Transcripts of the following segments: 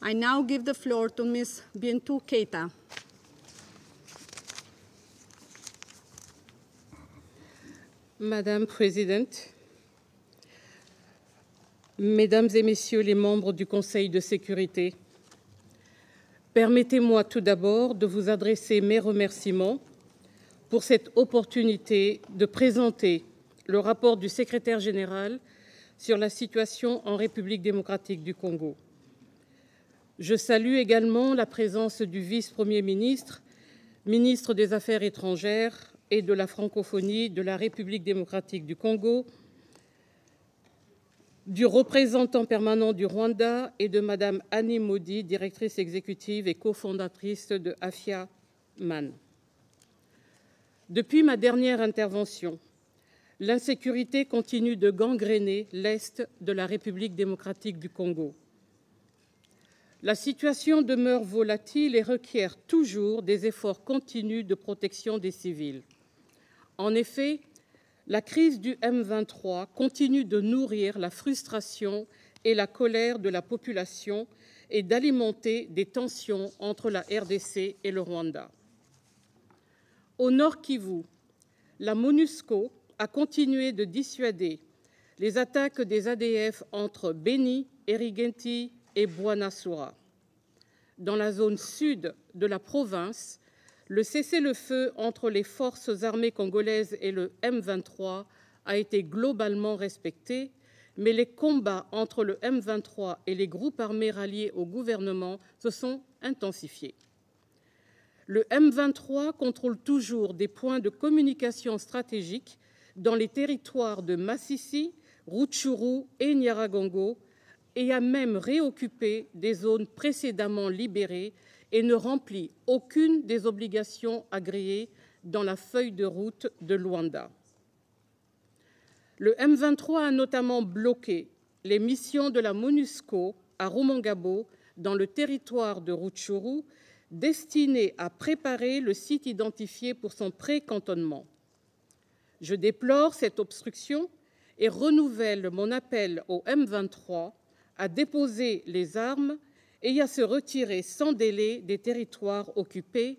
I now give the floor to Ms. Bintou Keita. Madame la Présidente, Mesdames et Messieurs les membres du Conseil de sécurité, permettez-moi tout d'abord de vous adresser mes remerciements pour cette opportunité de présenter le rapport du secrétaire général sur la situation en République démocratique du Congo. Je salue également la présence du vice-premier ministre, ministre des Affaires étrangères et de la francophonie de la République démocratique du Congo, du représentant permanent du Rwanda et de Madame Annie Modi, directrice exécutive et cofondatrice de Afia Man. Depuis ma dernière intervention, l'insécurité continue de gangréner l'Est de la République démocratique du Congo. La situation demeure volatile et requiert toujours des efforts continus de protection des civils. En effet, la crise du M23 continue de nourrir la frustration et la colère de la population et d'alimenter des tensions entre la RDC et le Rwanda. Au Nord Kivu, la MONUSCO a continué de dissuader les attaques des ADF entre Beni, Erigenti et Bouanasoura. Dans la zone sud de la province, le cessez-le-feu entre les forces armées congolaises et le M23 a été globalement respecté, mais les combats entre le M23 et les groupes armés ralliés au gouvernement se sont intensifiés. Le M23 contrôle toujours des points de communication stratégiques dans les territoires de Massissi, Rutshuru et Nyiragongo et a même réoccupé des zones précédemment libérées et ne remplit aucune des obligations agréées dans la feuille de route de Luanda. Le M23 a notamment bloqué les missions de la MONUSCO à Rumangabo, dans le territoire de Rutshuru, destinées à préparer le site identifié pour son pré-cantonnement. Je déplore cette obstruction et renouvelle mon appel au M23 à déposer les armes et à se retirer sans délai des territoires occupés,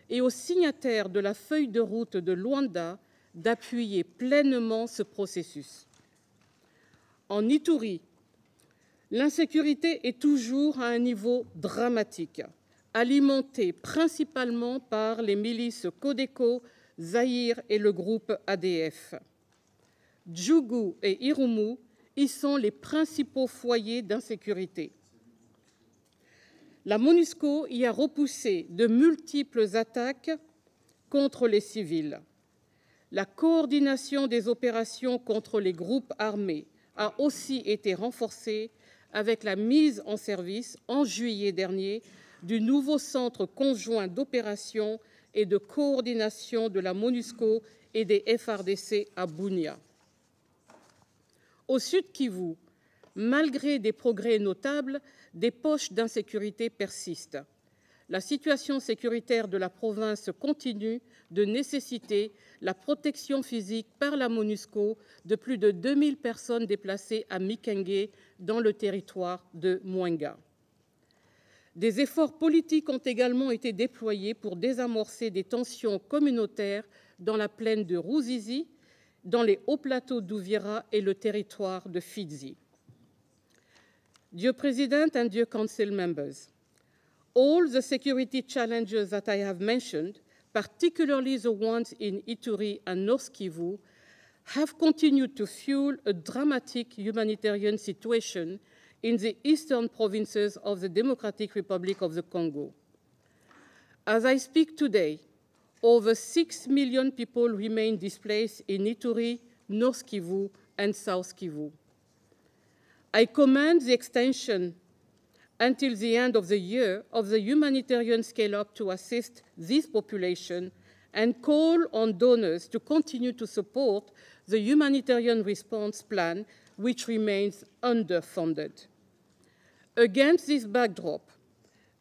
et aux signataires de la feuille de route de Luanda d'appuyer pleinement ce processus. En Ituri, l'insécurité est toujours à un niveau dramatique, alimentée principalement par les milices Codeco, Zaïre et le groupe ADF. Djougou et Irumu y sont les principaux foyers d'insécurité. La MONUSCO y a repoussé de multiples attaques contre les civils. La coordination des opérations contre les groupes armés a aussi été renforcée avec la mise en service en juillet dernier du nouveau centre conjoint d'opération et de coordination de la MONUSCO et des FARDC à Bunia. Au Sud Kivu, malgré des progrès notables, des poches d'insécurité persistent. La situation sécuritaire de la province continue de nécessiter la protection physique par la MONUSCO de plus de 2000 personnes déplacées à Mikenge, dans le territoire de Mwenga. Des efforts politiques ont également été déployés pour désamorcer des tensions communautaires dans la plaine de Ruzizi, dans les hauts plateaux d'Uvira et le territoire de Fizi. Dear President and dear Council members, all the security challenges that I have mentioned, particularly the ones in Ituri and North Kivu, have continued to fuel a dramatic humanitarian situation in the eastern provinces of the Democratic Republic of the Congo. As I speak today, over 6 million people remain displaced in Ituri, North Kivu, and South Kivu. I commend the extension until the end of the year of the humanitarian scale-up to assist this population and call on donors to continue to support the humanitarian response plan, which remains underfunded. Against this backdrop,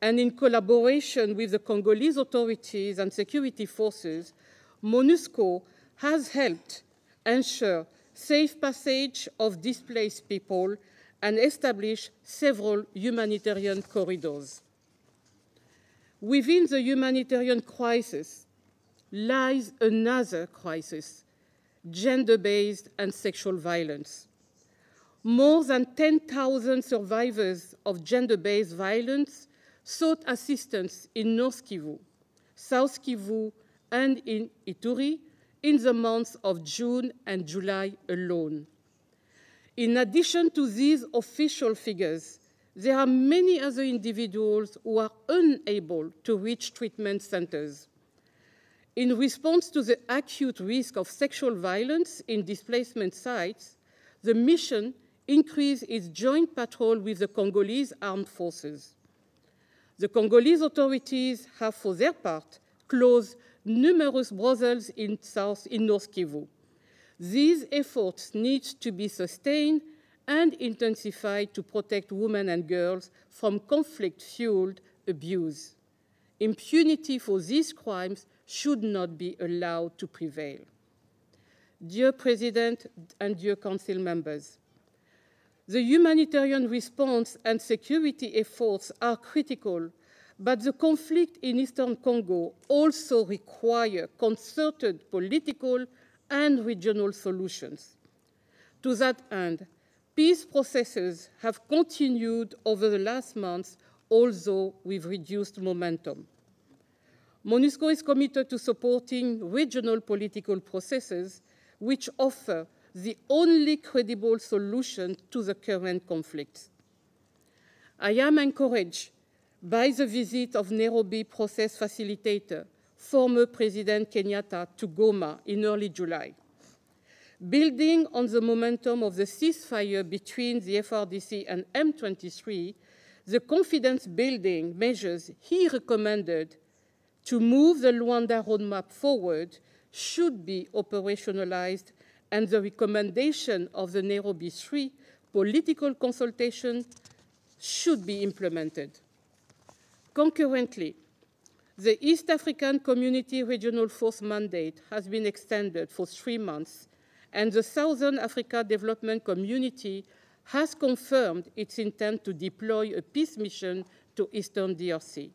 and in collaboration with the Congolese authorities and security forces, MONUSCO has helped ensure safe passage of displaced people and establish several humanitarian corridors. Within the humanitarian crisis lies another crisis, gender-based and sexual violence. More than 10,000 survivors of gender-based violence sought assistance in North Kivu, South Kivu, and in Ituri in the months of June and July alone. In addition to these official figures, there are many other individuals who are unable to reach treatment centers. In response to the acute risk of sexual violence in displacement sites, the mission increased its joint patrol with the Congolese armed forces. The Congolese authorities have, for their part, closed numerous brothels in North Kivu. These efforts need to be sustained and intensified to protect women and girls from conflict-fueled abuse. Impunity for these crimes should not be allowed to prevail. Dear President and dear Council members, the humanitarian response and security efforts are critical, but the conflict in Eastern Congo also requires concerted political and regional solutions. To that end, peace processes have continued over the last months, although with reduced momentum. MONUSCO is committed to supporting regional political processes which offer the only credible solution to the current conflict. I am encouraged by the visit of Nairobi process facilitator, former President Kenyatta, to Goma in early July. Building on the momentum of the ceasefire between the FRDC and M23, the confidence-building measures he recommended to move the Luanda roadmap forward should be operationalized, and the recommendation of the Nairobi III political consultation should be implemented. Concurrently, the East African Community Regional Force mandate has been extended for 3 months, and the Southern Africa Development Community has confirmed its intent to deploy a peace mission to Eastern DRC.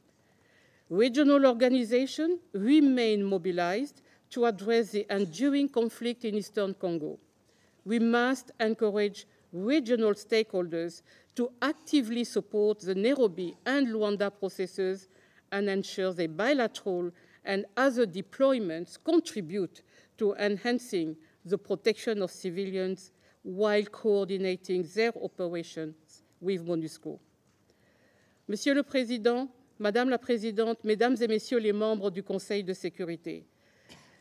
Regional organizations remain mobilized to address the enduring conflict in Eastern Congo. We must encourage regional stakeholders to actively support the Nairobi and Luanda processes and ensure their bilateral and other deployments contribute to enhancing the protection of civilians while coordinating their operations with MONUSCO. Monsieur le Président, Madame la Présidente, Mesdames et Messieurs les membres du Conseil de sécurité,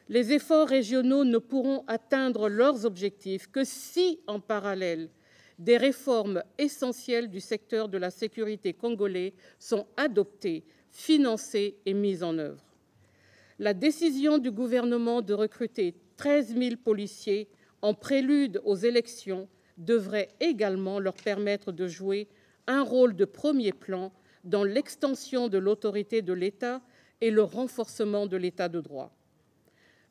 les efforts régionaux ne pourront atteindre leurs objectifs que si, en parallèle, des réformes essentielles du secteur de la sécurité congolais sont adoptées, financées et mises en œuvre. La décision du gouvernement de recruter 13 000 policiers en prélude aux élections devrait également leur permettre de jouer un rôle de premier plan dans l'extension de l'autorité de l'État et le renforcement de l'État de droit.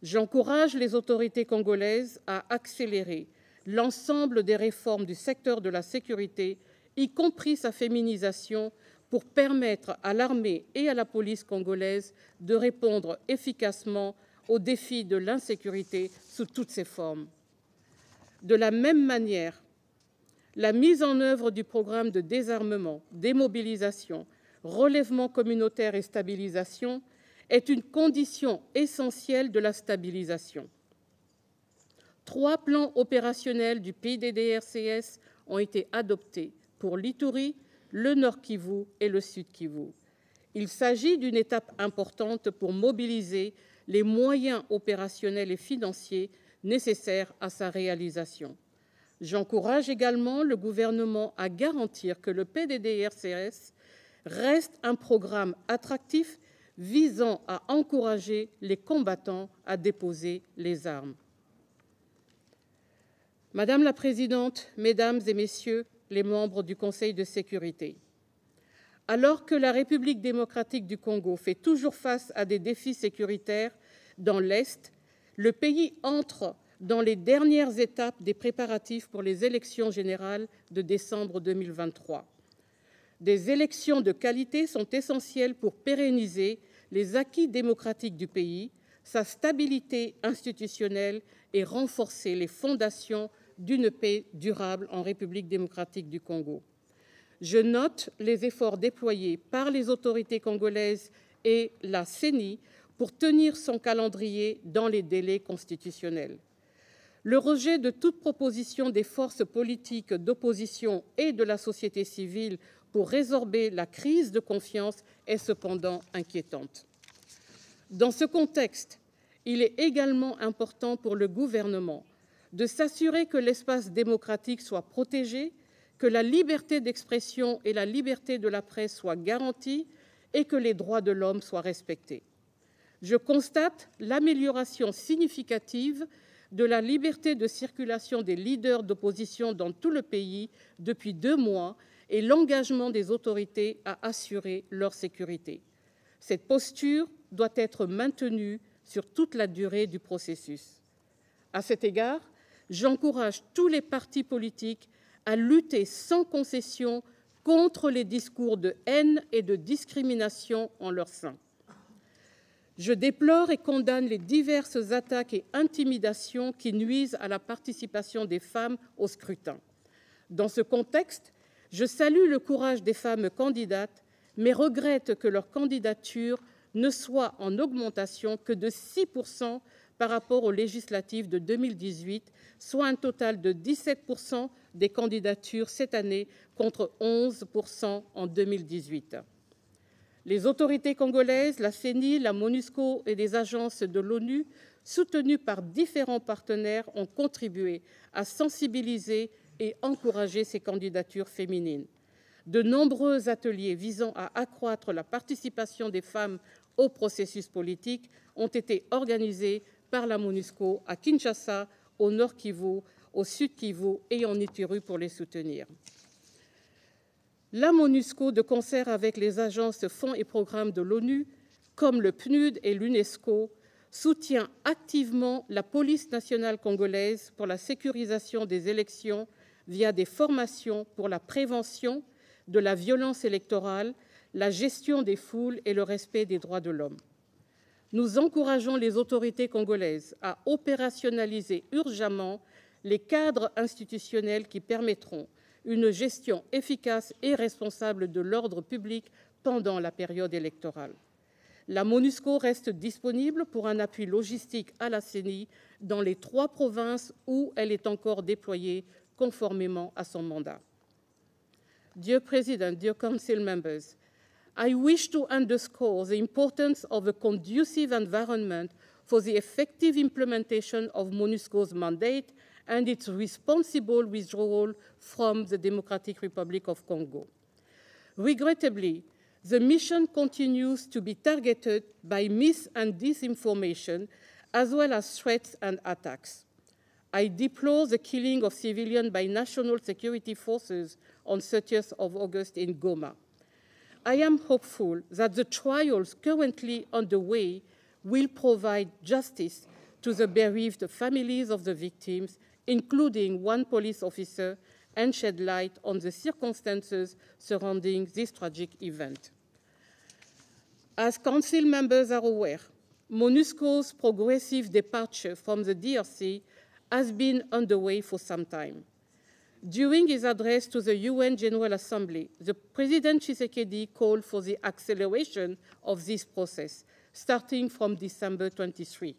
J'encourage les autorités congolaises à accélérer l'ensemble des réformes du secteur de la sécurité, y compris sa féminisation, pour permettre à l'armée et à la police congolaise de répondre efficacement aux défis de l'insécurité sous toutes ses formes. De la même manière, la mise en œuvre du programme de désarmement, démobilisation, relèvement communautaire et stabilisation est une condition essentielle de la stabilisation. 3 plans opérationnels du PDDRCS ont été adoptés pour l'Ituri, le Nord Kivu et le Sud Kivu. Il s'agit d'une étape importante pour mobiliser les moyens opérationnels et financiers nécessaires à sa réalisation. J'encourage également le gouvernement à garantir que le PDDRCS reste un programme attractif visant à encourager les combattants à déposer les armes. Madame la Présidente, Mesdames et Messieurs les membres du Conseil de sécurité, alors que la République démocratique du Congo fait toujours face à des défis sécuritaires dans l'Est, le pays entre dans les dernières étapes des préparatifs pour les élections générales de décembre 2023. Des élections de qualité sont essentielles pour pérenniser les acquis démocratiques du pays, sa stabilité institutionnelle et renforcer les fondations d'une paix durable en République démocratique du Congo. Je note les efforts déployés par les autorités congolaises et la CENI pour tenir son calendrier dans les délais constitutionnels. Le rejet de toute proposition des forces politiques d'opposition et de la société civile pour résorber la crise de confiance est cependant inquiétante. Dans ce contexte, il est également important pour le gouvernement de s'assurer que l'espace démocratique soit protégé, que la liberté d'expression et la liberté de la presse soient garanties et que les droits de l'homme soient respectés. Je constate l'amélioration significative de la liberté de circulation des leaders d'opposition dans tout le pays depuis 2 mois et l'engagement des autorités à assurer leur sécurité. Cette posture doit être maintenue sur toute la durée du processus. À cet égard, j'encourage tous les partis politiques à lutter sans concession contre les discours de haine et de discrimination en leur sein. Je déplore et condamne les diverses attaques et intimidations qui nuisent à la participation des femmes au scrutin. Dans ce contexte, je salue le courage des femmes candidates, mais regrette que leur candidature ne soit en augmentation que de 6% par rapport aux législatives de 2018, soit un total de 17% des candidatures cette année contre 11% en 2018. Les autorités congolaises, la CENI, la MONUSCO et des agences de l'ONU, soutenues par différents partenaires, ont contribué à sensibiliser et encourager ces candidatures féminines. De nombreux ateliers visant à accroître la participation des femmes au processus politique ont été organisés par la MONUSCO à Kinshasa, au Nord Kivu, au Sud Kivu et en Ituri pour les soutenir. La MONUSCO, de concert avec les agences, fonds et programmes de l'ONU, comme le PNUD et l'UNESCO, soutient activement la police nationale congolaise pour la sécurisation des élections via des formations pour la prévention de la violence électorale, la gestion des foules et le respect des droits de l'homme. Nous encourageons les autorités congolaises à opérationnaliser urgemment les cadres institutionnels qui permettront une gestion efficace et responsable de l'ordre public pendant la période électorale. La MONUSCO reste disponible pour un appui logistique à la CENI dans les 3 provinces où elle est encore déployée conformément à son mandat. Dear President, dear Council members, I wish to underscore the importance of a conducive environment for the effective implementation of MONUSCO's mandate and its responsible withdrawal from the Democratic Republic of Congo. Regrettably, the mission continues to be targeted by mis- and disinformation, as well as threats and attacks. I deplore the killing of civilians by national security forces on 30th of August in Goma. I am hopeful that the trials currently underway will provide justice to the bereaved families of the victims, including one police officer, and shed light on the circumstances surrounding this tragic event. As Council members are aware, MONUSCO's progressive departure from the DRC has been underway for some time. During his address to the UN General Assembly, the President Tshisekedi called for the acceleration of this process, starting from December 23.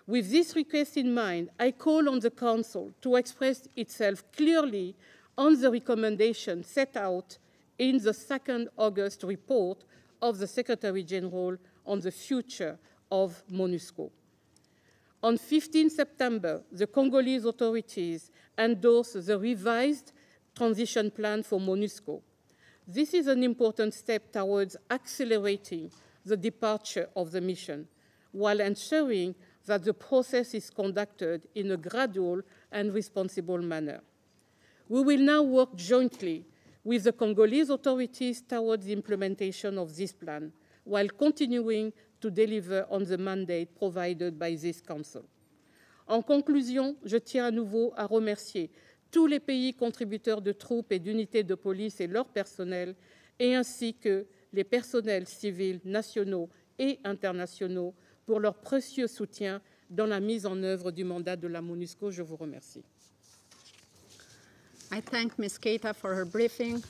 With this request in mind, I call on the Council to express itself clearly on the recommendation set out in the 2nd August report of the Secretary General on the future of MONUSCO. On 15 September, the Congolese authorities endorsed the revised transition plan for MONUSCO. This is an important step towards accelerating the departure of the mission, while ensuring that the process is conducted in a gradual and responsible manner. We will now work jointly with the Congolese authorities towards the implementation of this plan, while continuing to deliver on the mandate provided by this Council. En conclusion, je tiens à nouveau à remercier tous les pays contributeurs de troupes et d'unités de police et leur personnel, et ainsi que les personnels civils nationaux et internationaux pour leur précieux soutien dans la mise en œuvre du mandat de la MONUSCO. Je vous remercie. I thank Ms. Keita for her briefing.